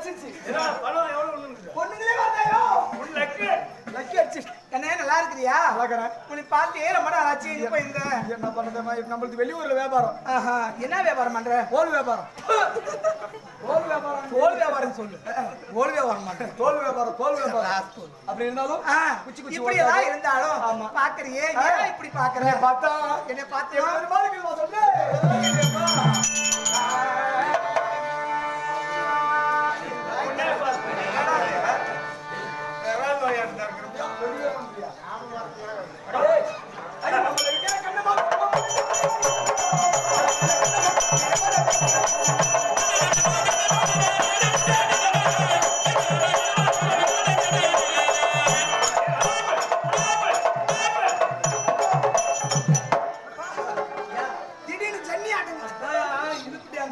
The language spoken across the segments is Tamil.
அடிச்சிச்சு. பணம் எவ்வளவு ஒண்ணு பொண்ணுங்களே பார்த்தாயோ உன் லக்கு லக்கி அடிச்சு. என்ன நல்லா இருக்கிறியா? நல்லாக்கிறேன். உன்னை பார்த்து ரொம்ப நாள் ஆச்சு. இப்போ இந்த என்ன பண்ணுறது நம்மளுக்கு வெளியூர்ல வியாபாரம். என்ன வியாபாரம் பண்ற? தோல் வியாபாரம். தோல் வியாபாரம். தோல் வியாபாரம் சொல்லு. தோல் வியாபாரம் மாட்டேன். தோல் வியாபாரம். தோல் வியாபாரம் அப்படி இருந்தாலும் குச்சி குச்சி இப்படி எல்லாம் இருந்தாலும் ஆமா பாக்குறியே. ஏன் இப்படி பாக்குற? பார்த்தா என்ன பார்த்து எவ்வளவு மார்க்கு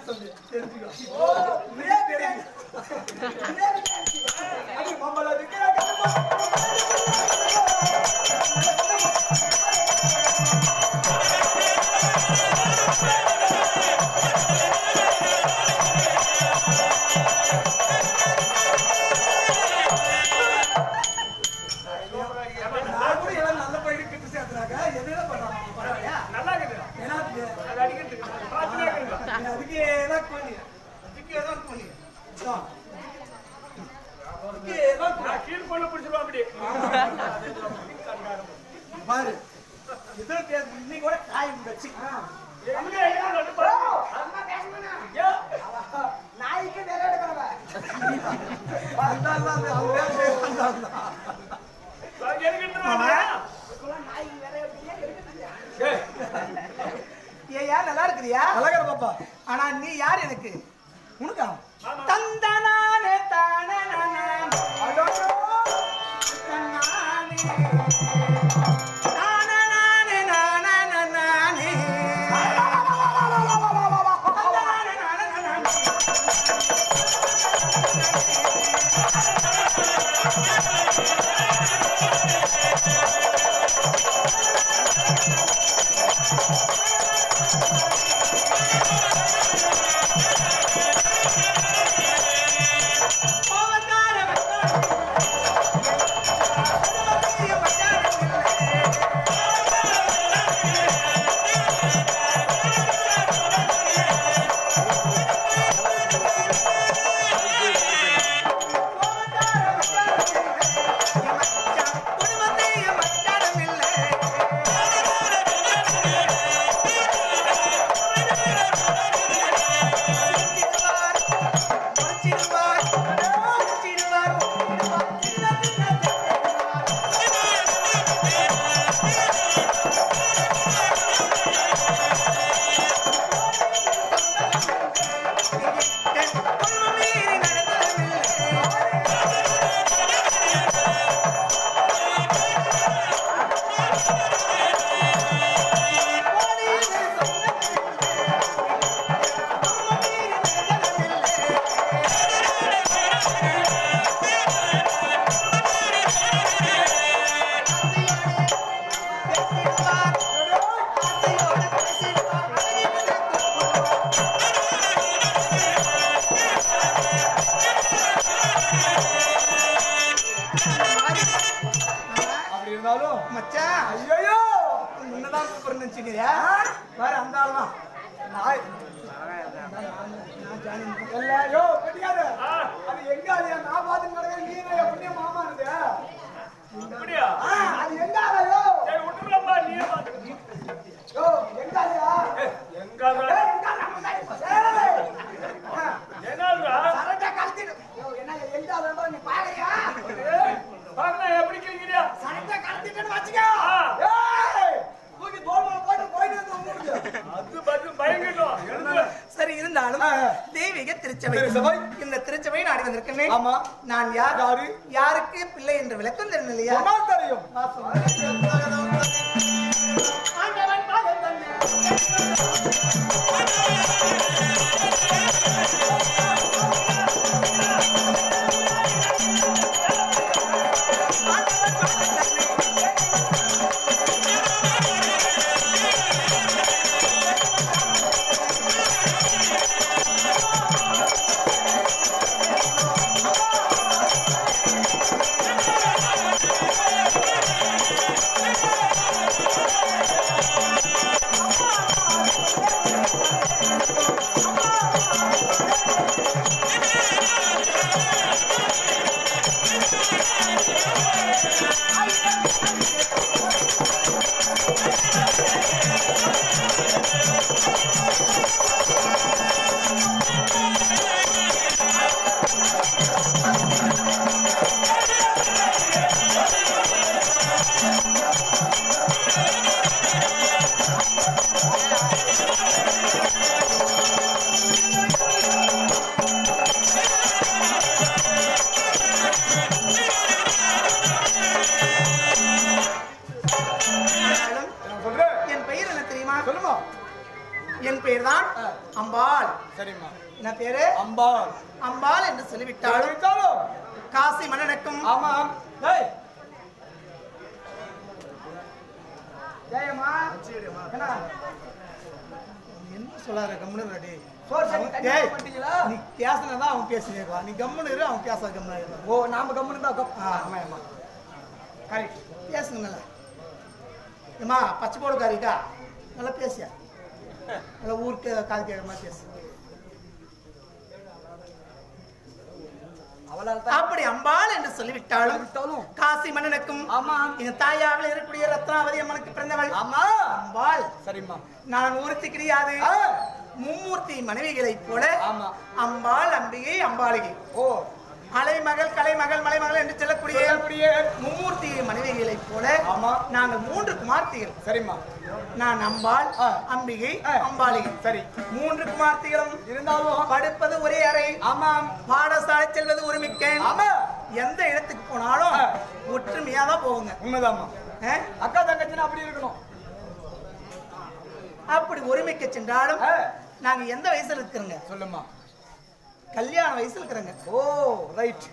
சொல்லு. பாரு இன்னைக்கு கூட காய் வச்சு நாய்க்கு நிறைய ஏயா நல்லா இருக்கிறியா? அழகா பாப்பா. ஆனா நீ யார் எனக்கு? உனக்கா? தந்தனானே தானே மச்சான் ஐயோ முன்னதான் கூப்பிடுறேன்னு வேற அந்த ஆள்லாம் எல்லாயோ கட்டிக்காத. அது எங்க ஆளியா? நான் பார்த்து நடக்க நீ புண்ணிய மாமானது அப்படியா? அது எங்க ஆளையோ? சரி விட்டுறப்பா, நீயே பாத்து. யோ எங்க ஆளியா? எங்க ஆளா? என்னடா சரட்ட கழட்டிடு. யோ என்ன எங்க ஆளடா நீ பாக்கறியா? பாக்கல எப்படி கேக்குறியா? சரட்ட கழட்டிட்டேன்னு வச்சுக்க. ஏய் தூக்கி தோள்ல போட்டு போயிடு வந்து அது பட்டு பயங்கரம். சரி இருந்தாலும் தெய்வீக திருச்சபை இந்த திருச்சபை நாடி வந்திருக்கேன். ஆமா நான் யார்? யாருக்கு பிள்ளை என்று விளக்கம் தெரியும் இல்லையா? தெரியும். ஆண்டவன் பாதம் தன்னை சரிம்மா. என்ன பேரு? அம்பாள். அம்பாள் என்று சொல்லிவிட்டாலும் காசி மன்னனுக்கும் ஆமாம். டேய் ஜெயம்மா என்ன என்ன சொல்லாரு கம்முன்னு டேய். சோறு சரி தண்ணி டேய், பண்ணிட்டீங்களா? நீ பேசுனதான் அவன் பேசினேக்குவா. நீ கம்முன்னு இரு, அவன் பேசாத கம்முன்னு இரு. ஓ நாம கம்முன்னு தான் ஆமா ஆமா கரெக்ட். பேசுங்க நல்லா. ஏம்மா பச்சை போடுக்காரிக்கா நல்லா பேசியா, நல்லா ஊருக்கு காது கேட்குற மாதிரி பேசு. அவளால் அப்படி அம்பாள் என்று சொல்லிவிட்டாலும் காசி மன்னனுக்கும் ஆமா என் தாயாவில் இருக்கக்கூடிய ரத்னாவதி அம்மனுக்கு பிறந்தவள் ஆமா அம்பாள். சரிம்மா. நான் ஒருத்தி கிடையாது, மும்மூர்த்தி மனைவிகளைப் போல ஆமா அம்பாள், அம்பிகை, அம்பாளிகை, ஓ அலைமகள், கலைமகள், மலைமகள் என்று சொல்லக்கூடிய மும்மூர்த்தி மனைவிகளைப் போல ஆமா நாங்கள் 3 குமார்த்திகள். சரிம்மா. நான் அம்பாள், அம்பிகை, அம்பாளிகை. சரி 3 குமார்த்திகளும் இருந்தாலும் படுப்பது ஒரே அறை. ஆமாம். பாடசாலை செல்வது ஒரு மிக்கேன். ஆமா எந்த இடத்துக்கு போனாலும் ஒற்றுமையா தான் போகுங்க. உண்மைதாம்மா. ஆ? அக்கா தங்கச்சின்னு அப்படி இருக்கணும். அப்படி ஒருமிக்க சென்றாலும் நாங்க எந்த வயசுல இருக்கிறோங்க? சொல்லுமா. கல்யாண வயசுல இருக்கிறோங்க. ஓ ரைட்.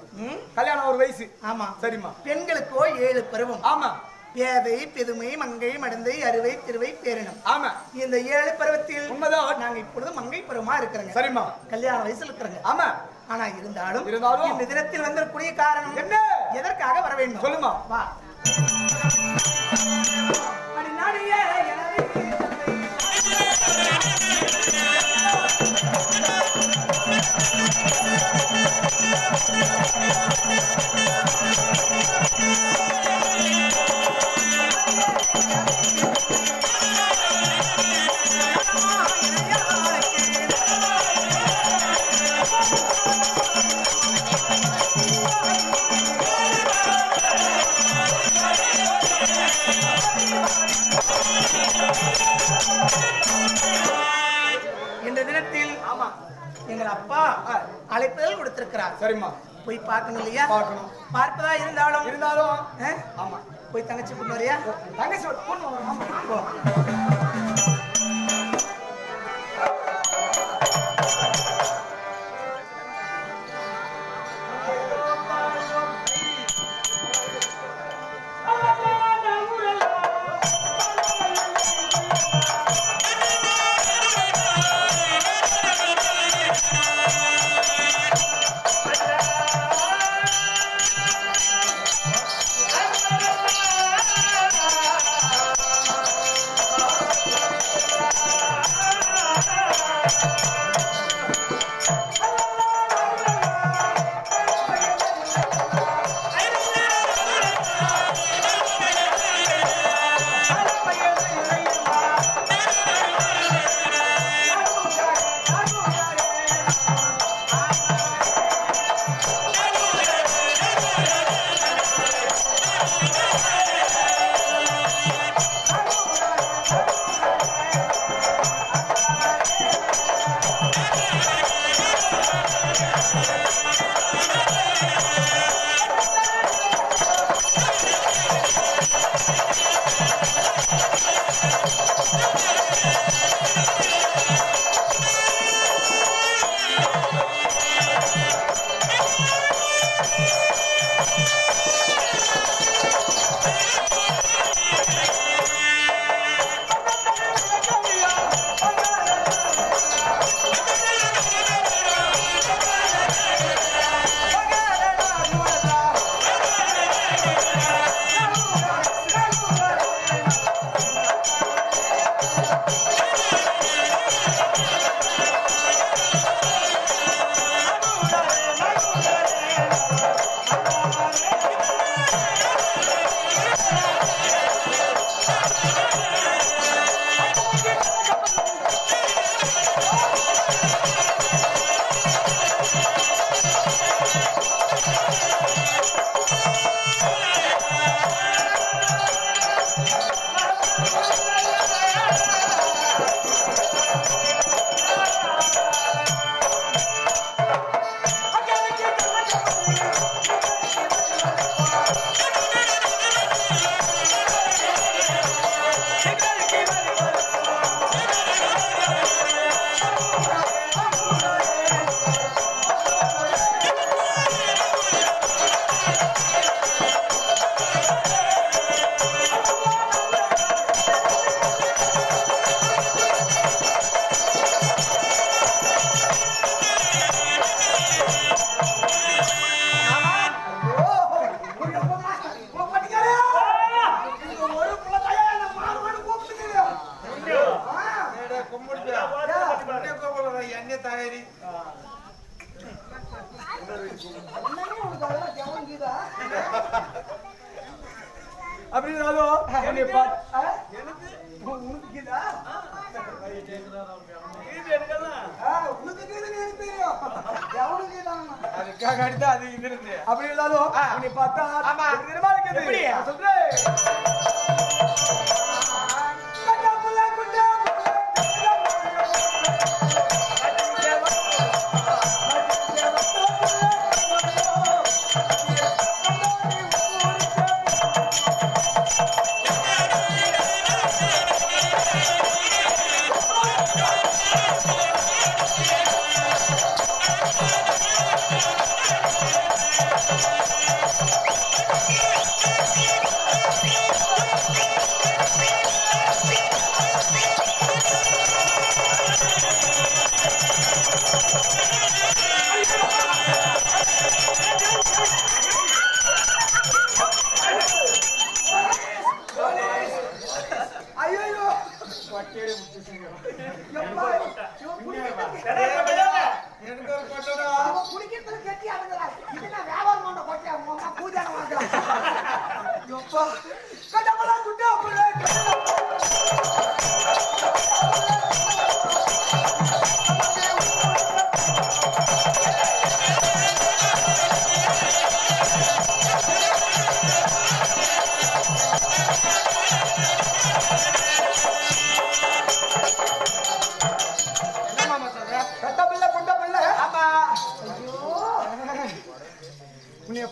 கல்யாணம் ஒரு வயசு. ஆமா சரிம்மா. பெண்களுக்கோ 7 பருவம். ஆமா பேதை, பெதுமை, மங்கை, மடந்தை, அறுவை, திருவை, பேரினம். ஆமா இந்த 7 பருவத்தில் உண்மைதான். நாங்க இப்பொழுது மங்கை பருவமா இருக்கிறோங்க. சரிம்மா. கல்யாண வயசுல இருக்கிறோங்க. ஆமா ஆனா இருந்தாலும் இந்த தினத்தில் வந்திருக்கூடிய காரணம் என்ன? எதற்காக வர வேண்டும்? சொல்லுமா. வா. அடி நாடியே எனது இந்த தினத்தில் ஆமா எங்கள் அப்பா அழைப்புதல் கொடுத்திருக்கிறார். சரிம்மா. போய் பார்க்கணும் இல்லையா? பார்க்கணும். பார்ப்பதா இருந்தாலும் ஆமா போய் தங்கச்சி கொண்டு வரியா? தங்கச்சி பொண்ணு ஆமா போ. அப்படி இருந்தாலும் என்னை பார்த்து உனக்கு கீதா அதுக்காக அடித்தா அது இது இருக்கு. அப்படி இருந்தாலும் என்னை பார்த்தா எப்படி சொல்றேன்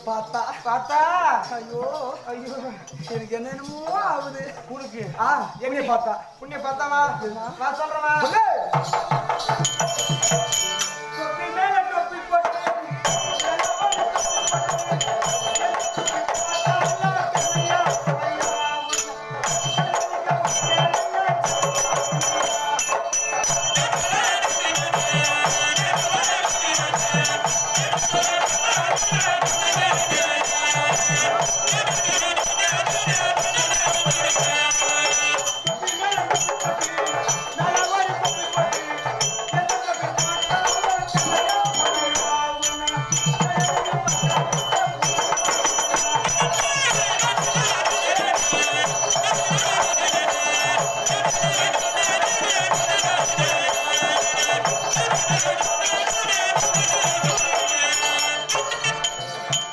பார்த்தா பார்த்தா ஐயோ ஐயோ எனக்கு என்னென்னமோ ஆகுது உனக்கு என்னைய பார்த்தா உன்னைய பார்த்தாவா நான் சொல்றவா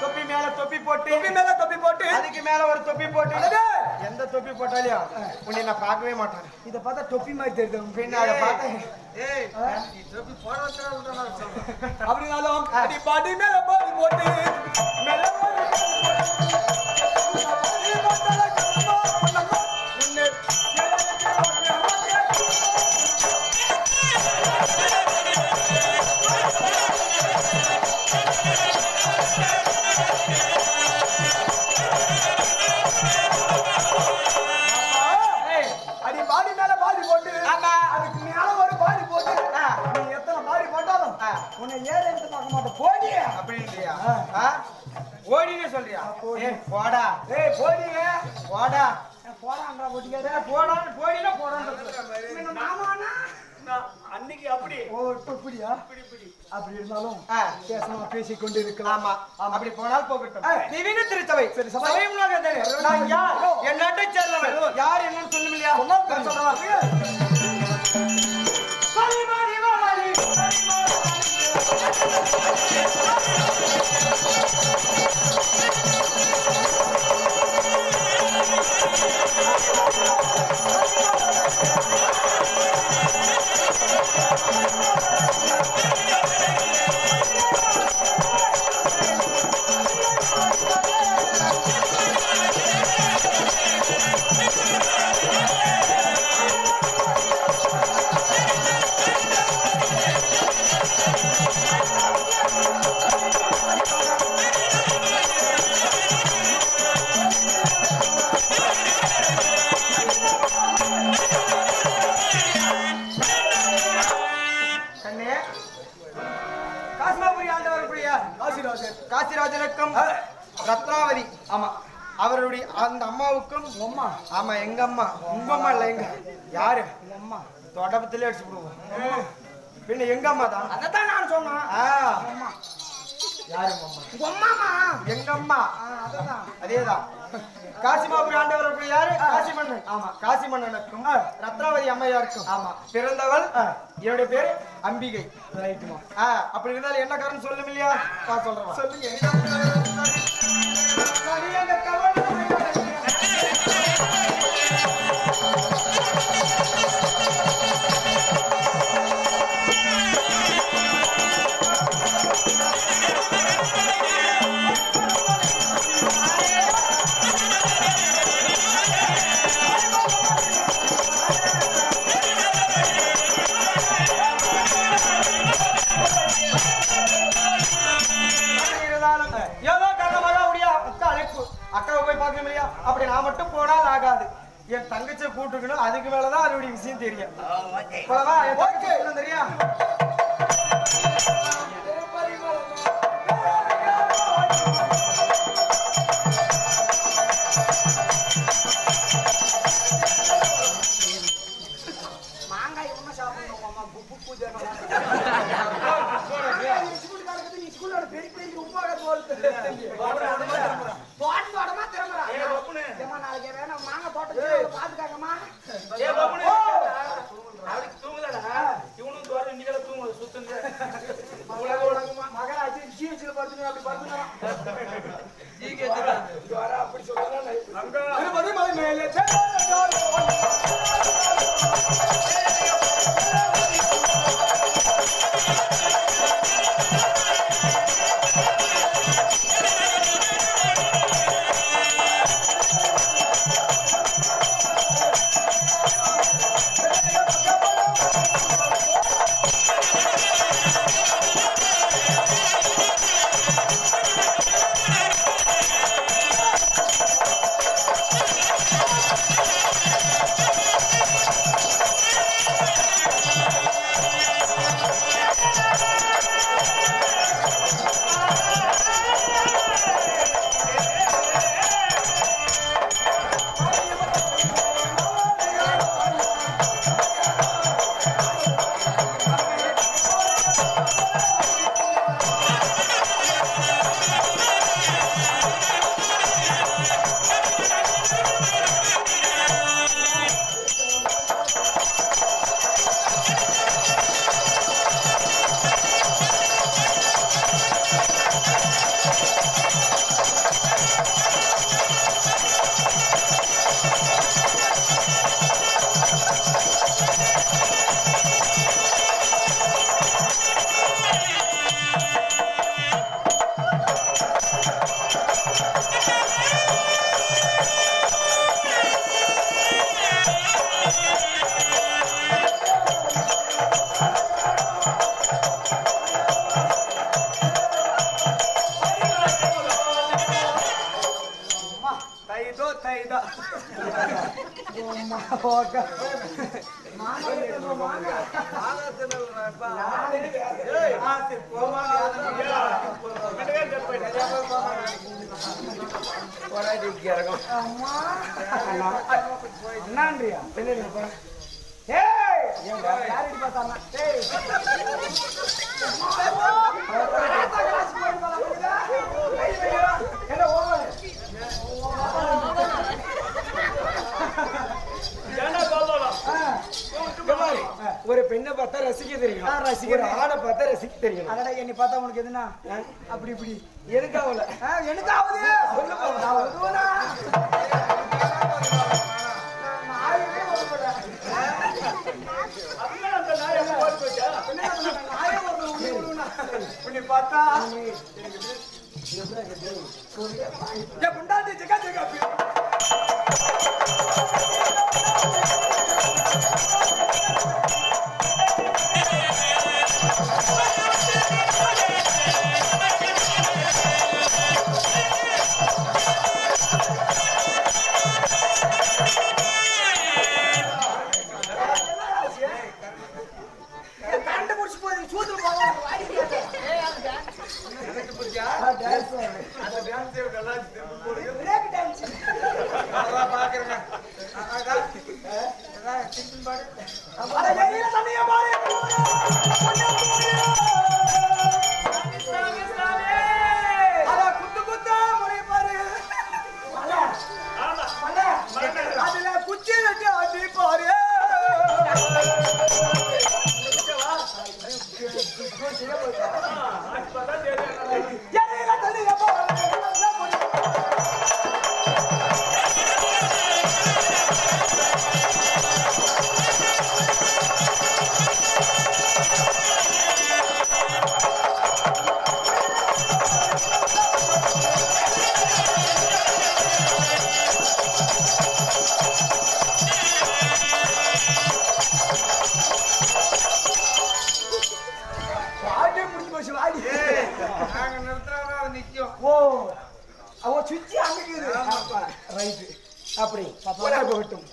தொப்பி மேல தொப்பி போட்டு அதுக்கு மேல ஒரு தொப்பி போட்டு எந்த தொப்பி போட்டாலையும் உன்னை நான் பார்க்கவே மாட்டேன். இதை பார்த்தா தொப்பி மாதிரி தெரியுது பின்ன அதை பார்த்தேன் அப்படின்னாலும் பாட்டி மேல பாடி போட்டு உன்னை ஏழு எடுத்து பார்க்க மாட்டேன் போடி அப்படி இல்லையா ஓடினே சொல்றியா போடா ஏய் போடிங்க போடா போடான்றா போட்டிக்காத போடான்னு போடினா போடான்னு மாமானா அன்னைக்கு அப்படி இப்படியா அப்படி இருந்தாலும் பேசணும் பேசிக் கொண்டு இருக்கலாம் அப்படி போனால் போகட்டும் திவ்ய திருச்சபை சரி சபையும் நான் யார் என் நாட்டை சேர்ந்தவன் யார் என்னன்னு சொல்லுமில்லையா சொல்றேன் காசிராஜனுக்கும் ரத்னாவதி ஆமா அவருடைய அந்த அம்மாவுக்கும் அம்மா ஆமா எங்க அம்மா உங்க அம்மா இல்ல எங்க யாரு அம்மா தொடப்பத்திலே அடிச்சு விடுவோம் பின்ன எங்க அம்மா தான் அதான் நான் சொன்னேன் யாரு உங்க அம்மாமா எங்க அம்மா அதுதான் அதேதான். காசிமாபுரி ஆண்டவர் யாரு? காசி மன்னன். ஆமா, காசி மன்னனுக்கும் ரத்னாவதி அம்மையாருக்கும் ஆமா பிறந்தவள். என்னுடைய பேரு அம்பிகை. ரைட்டுமா. அப்படி இருந்தாலும் என்ன காரணம் சொல்லும் இல்லையா? சொல்றேன் சொல்லுங்க. ஏதோ காரணமாக அவருடைய அக்கா அழைப்பு, அக்காவை போய் பார்க்கணும் இல்லையா? அப்படி நான் மட்டும் போனால் ஆகாது. என் தங்கச்சியை கூட்டுக்கணும். அதுக்கு மேலதான் அதனுடைய விஷயம் தெரியும். போலவா? என் தங்கச்சி தெரியா? மாங்காய் ஒன்றும் சாப்பிடணும் அம்மா புப்பு பூஜை ஸ்கூலோட பெரிய பெரிய உப்பாக தோட்டமா திரும்புறான். நாளைக்கு வேணும் மாங்காய் தோட்டத்தை பாத்துக்காங்கம்மா. மகராஜி ஜிஹெச்ல படுத்துங்க அப்படி படுத்துக்கலாம். அப்படி சொல்றாங்க மேலே அண்ணான்றியா ஒரு பெண்ணை பார்த்தா ரசிக்க தெரியும், ஒரு ஆணை பார்த்தா ரசிக்க தெரியும். அதடா என்னை பார்த்தா உனக்கு எதுனா அப்படி இப்படி எதுக்காகல எனக்காவது பார்த்தா பாரு அவன் சுத்தி அமைக்குது ரைட்டு அப்படி போகட்டும்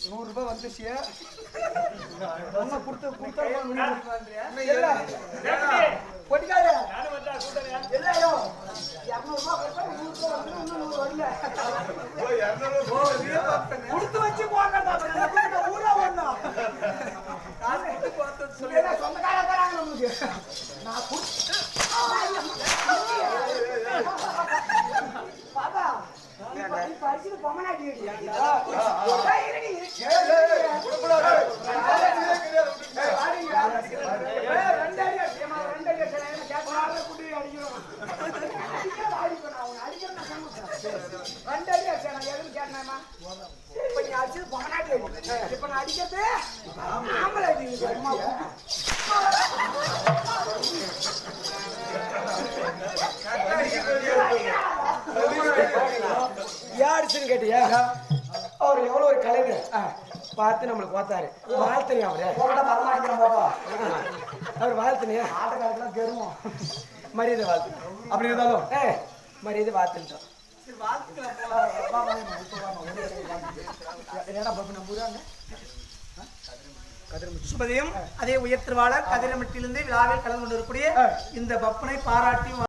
100 ரூபாய் வந்துச்சு ஒன்ன கொடுத்து பொட்டிக்காரு நானும் வந்தா கூட்டறியா எல்லாயோ 200 ரூபாய் கொடுத்தா 100 ரூபாய் வந்து இன்னும் வரல கொடுத்து வச்சு போங்க ஊரா வரணும் சொந்தக்காரங்க தராங்க நமக்கு நான் பாப்பா பரிசு பொம்மனாட்டி இப்ப நான் அடிக்கிறது ஆம்பளை யாருச்சுன்னு கேட்டியா அவர் எவ்வளவு ஒரு கலைஞர் பார்த்து நம்மளுக்கு பார்த்தாரு வாழ்த்தனியா அவர் வாழ்த்தனியா ஆட்டக்காரத்துலாம் கருவோம் மரியாதை வாழ்த்து அப்படி இருந்தாலும் மரியாதை வாழ்த்துட்டோம் சுபதியும் அதே உயர்த்திருவாளர் கதிரமட்டிலிருந்து விழாவில் கலந்து கொண்டிருக்கக்கூடிய இந்த பப்பனை பாராட்டி